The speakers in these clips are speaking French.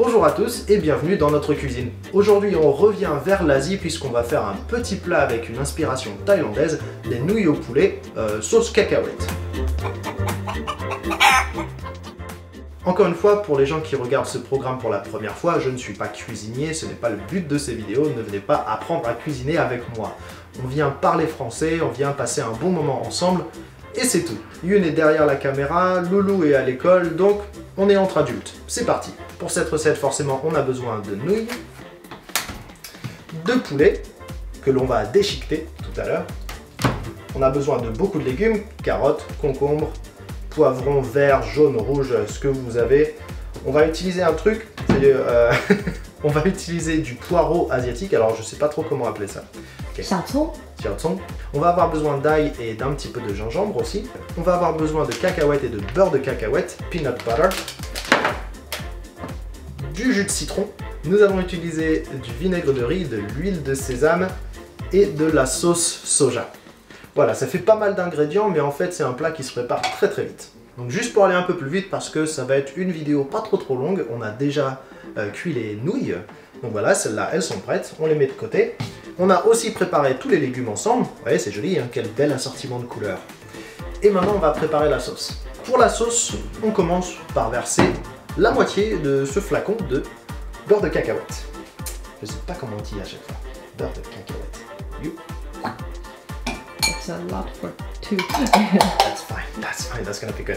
Bonjour à tous et bienvenue dans notre cuisine. Aujourd'hui on revient vers l'Asie puisqu'on va faire un petit plat avec une inspiration thaïlandaise, des nouilles au poulet, sauce cacahuète. Encore une fois, pour les gens qui regardent ce programme pour la première fois, je ne suis pas cuisinier, ce n'est pas le but de ces vidéos, ne venez pas apprendre à cuisiner avec moi. On vient parler français, on vient passer un bon moment ensemble, et c'est tout. Youn est derrière la caméra, Loulou est à l'école, donc on est entre adultes. C'est parti. Pour cette recette, forcément, on a besoin de nouilles, de poulet, que l'on va déchiqueter tout à l'heure. On a besoin de beaucoup de légumes, carottes, concombres, poivrons verts, jaunes, rouges, ce que vous avez. On va utiliser un truc, on va utiliser du poireau asiatique, alors je sais pas trop comment appeler ça. Okay. Xiaocong. On va avoir besoin d'ail et d'un petit peu de gingembre aussi. On va avoir besoin de cacahuètes et de beurre de cacahuète, peanut butter, du jus de citron. Nous allons utiliser du vinaigre de riz, de l'huile de sésame et de la sauce soja. Voilà, ça fait pas mal d'ingrédients, mais en fait c'est un plat qui se prépare très très vite. Donc juste pour aller un peu plus vite, parce que ça va être une vidéo pas trop longue, on a déjà cuit les nouilles. Donc voilà, celles-là, elles sont prêtes, on les met de côté. On a aussi préparé tous les légumes ensemble. Vous voyez, c'est joli, hein, quel bel assortiment de couleurs. Et maintenant, on va préparer la sauce. Pour la sauce, on commence par verser la moitié de ce flacon de beurre de cacahuète. Je sais pas comment on dit à chaque fois. Beurre de cacahuète. You. That's a lot for two. That's fine, that's gonna be good.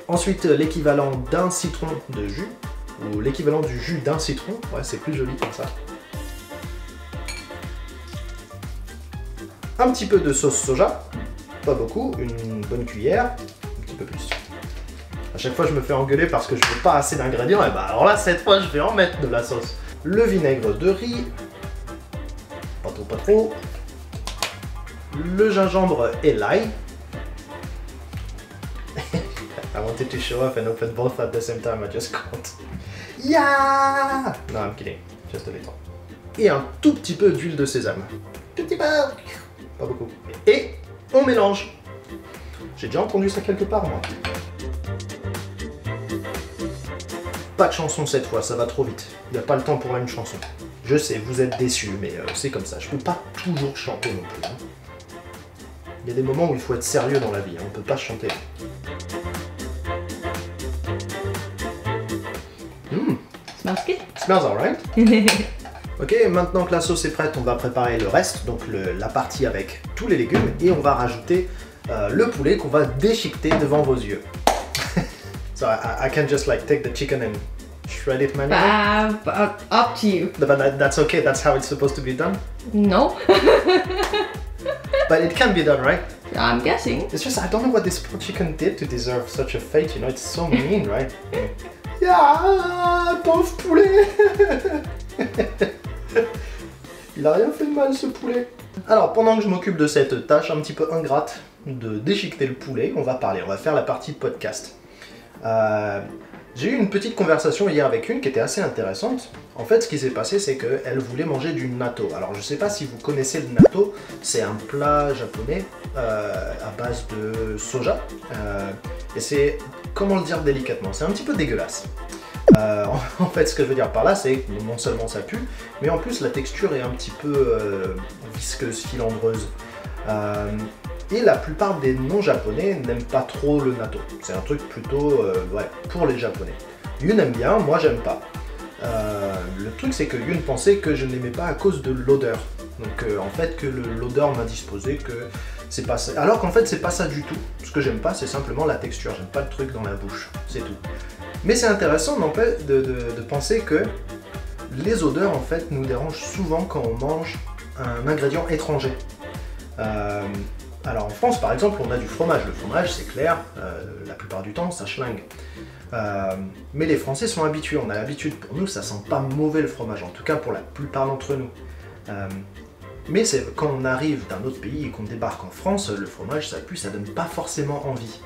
Ensuite, l'équivalent d'un citron de jus, ou l'équivalent du jus d'un citron. Ouais, c'est plus joli comme ça. Un petit peu de sauce soja, pas beaucoup, une bonne cuillère, un petit peu plus. À chaque fois je me fais engueuler parce que je veux pas assez d'ingrédients, et bah alors là cette fois je vais en mettre de la sauce. Le vinaigre de riz, pas trop. Le gingembre et l'ail. I wanted to show off and open both at the same time, I just can't. Yeah! No, I'm kidding, just a little. Et un tout petit peu d'huile de sésame. Tout petit peu. Pas beaucoup. Et on mélange. J'ai déjà entendu ça quelque part, moi. Pas de chanson cette fois, ça va trop vite. Il n'y a pas le temps pour une chanson. Je sais, vous êtes déçus, mais c'est comme ça. Je peux pas toujours chanter non plus. Hein. Il y a des moments où il faut être sérieux dans la vie. Hein. On peut pas chanter. Smells good. Smells alright. Ok, maintenant que la sauce est prête, on va préparer le reste, donc la partie avec tous les légumes, et on va rajouter le poulet qu'on va déchiqueter devant vos yeux. So I can just like take the chicken and shred it manually? Up to you. But that's okay, that's how it's supposed to be done? No. But it can be done, right? I'm guessing. It's just, I don't know what this poor chicken did to deserve such a fate, you know, it's so mean, right? Yeah, pauvre poulet. Il a rien fait de mal ce poulet. Alors pendant que je m'occupe de cette tâche un petit peu ingrate de déchiqueter le poulet, on va faire la partie podcast. J'ai eu une petite conversation hier avec une qui était assez intéressante. En fait ce qui s'est passé c'est qu'elle voulait manger du natto. Alors je sais pas si vous connaissez le natto, c'est un plat japonais à base de soja. Et c'est, comment le dire délicatement, c'est un petit peu dégueulasse. En fait, ce que je veux dire par là, c'est que non seulement ça pue, mais en plus la texture est un petit peu visqueuse, filandreuse. Et la plupart des non-japonais n'aiment pas trop le natto. C'est un truc plutôt ouais, pour les japonais. Youn aime bien, moi j'aime pas. Le truc c'est que Youn pensait que je n'aimais pas à cause de l'odeur. Donc en fait que l'odeur m'a disposé que c'est pas ça. Alors qu'en fait c'est pas ça du tout. Ce que j'aime pas c'est simplement la texture. J'aime pas le truc dans la bouche, c'est tout. Mais c'est intéressant de penser que les odeurs en fait nous dérangent souvent quand on mange un ingrédient étranger. Alors en France par exemple on a du fromage. Le fromage c'est clair, la plupart du temps ça schlingue. Mais les Français sont habitués, on a l'habitude. Pour nous ça sent pas mauvais le fromage, en tout cas pour la plupart d'entre nous. Mais quand on arrive d'un autre pays et qu'on débarque en France, le fromage ça pue, ça donne pas forcément envie.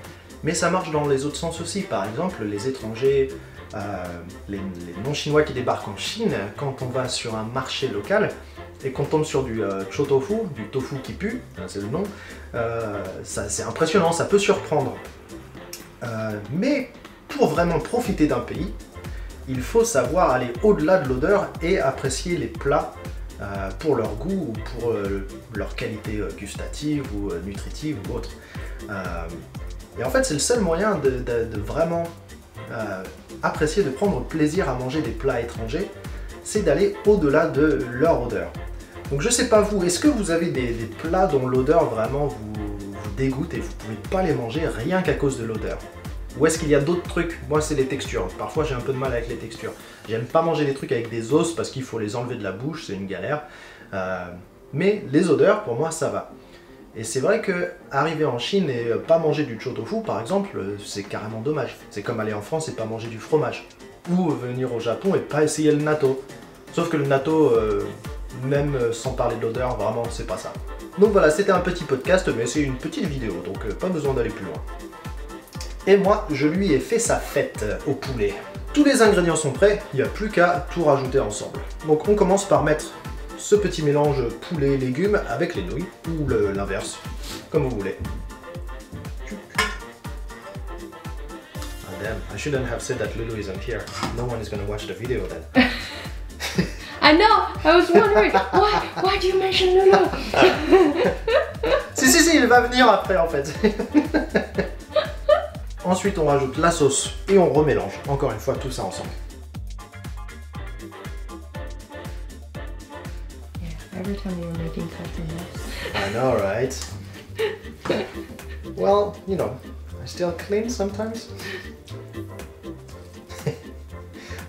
Mais ça marche dans les autres sens aussi. Par exemple, les étrangers, les non-chinois qui débarquent en Chine, quand on va sur un marché local et qu'on tombe sur du chou tofu, du tofu qui pue, c'est le nom, c'est impressionnant, ça peut surprendre. Mais pour vraiment profiter d'un pays, il faut savoir aller au-delà de l'odeur et apprécier les plats pour leur goût ou pour leur qualité gustative ou nutritive ou autre. Et en fait, c'est le seul moyen de vraiment apprécier, de prendre plaisir à manger des plats étrangers, c'est d'aller au-delà de leur odeur. Donc je sais pas vous, est-ce que vous avez des plats dont l'odeur vraiment vous dégoûte et vous pouvez pas les manger rien qu'à cause de l'odeur? Ou est-ce qu'il y a d'autres trucs? Moi c'est les textures, parfois j'ai un peu de mal avec les textures. J'aime pas manger des trucs avec des os parce qu'il faut les enlever de la bouche, c'est une galère. Mais les odeurs, pour moi ça va. Et c'est vrai que arriver en Chine et pas manger du chou-tofu par exemple, c'est carrément dommage. C'est comme aller en France et pas manger du fromage. Ou venir au Japon et pas essayer le natto. Sauf que le natto, même sans parler de l'odeur, vraiment c'est pas ça. Donc voilà, c'était un petit podcast, mais c'est une petite vidéo, donc pas besoin d'aller plus loin. Et moi, je lui ai fait sa fête au poulet. Tous les ingrédients sont prêts, il n'y a plus qu'à tout rajouter ensemble. Donc on commence par mettre ce petit mélange poulet-légumes avec les nouilles, ou l'inverse, comme vous voulez. Oh damn, I shouldn't have said that Lulu isn't here. No one is gonna watch the video then. I know! I was wondering, why do you mention Lulu? Si, il va venir après en fait. Ensuite, on rajoute la sauce et on remélange, encore une fois, tout ça ensemble. Yeah, every time you're making something else. I know, right? Well, you know, I still clean sometimes.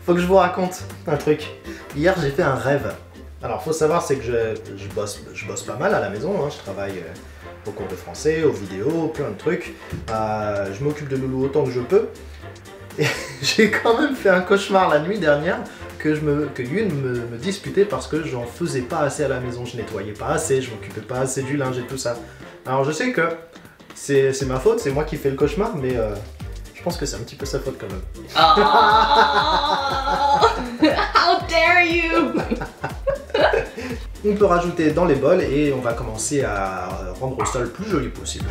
Faut que je vous raconte un truc. Hier, j'ai fait un rêve. Alors, faut savoir, c'est que je bosse pas mal à la maison, hein. Je travaille au cours de français, aux vidéos, plein de trucs. Je m'occupe de Loulou autant que je peux. Et j'ai quand même fait un cauchemar la nuit dernière que Yun me disputait parce que j'en faisais pas assez à la maison, je nettoyais pas assez, je m'occupais pas assez du linge et tout ça. Alors je sais que c'est ma faute, c'est moi qui fais le cauchemar, mais je pense que c'est un petit peu sa faute quand même. Oh, how dare you! On peut rajouter dans les bols et on va commencer à rendre le sol plus joli possible.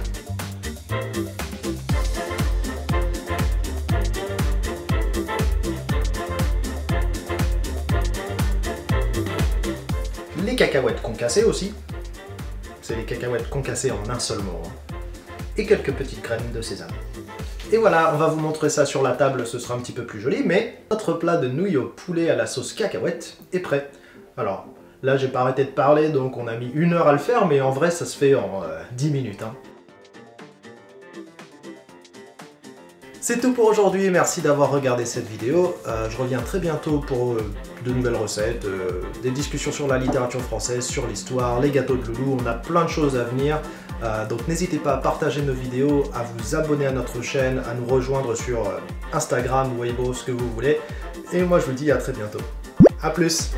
Les cacahuètes concassées aussi. C'est les cacahuètes concassées en un seul mot. Hein. Et quelques petites graines de sésame. Et voilà, on va vous montrer ça sur la table, ce sera un petit peu plus joli, mais notre plat de nouilles au poulet à la sauce cacahuète est prêt. Alors, là j'ai pas arrêté de parler, donc on a mis 1 heure à le faire, mais en vrai ça se fait en 10 minutes. Hein. C'est tout pour aujourd'hui, merci d'avoir regardé cette vidéo. Je reviens très bientôt pour de nouvelles recettes, des discussions sur la littérature française, sur l'histoire, les gâteaux de Loulou, on a plein de choses à venir. Donc n'hésitez pas à partager nos vidéos, à vous abonner à notre chaîne, à nous rejoindre sur Instagram, Weibo, ce que vous voulez. Et moi je vous dis à très bientôt. A plus!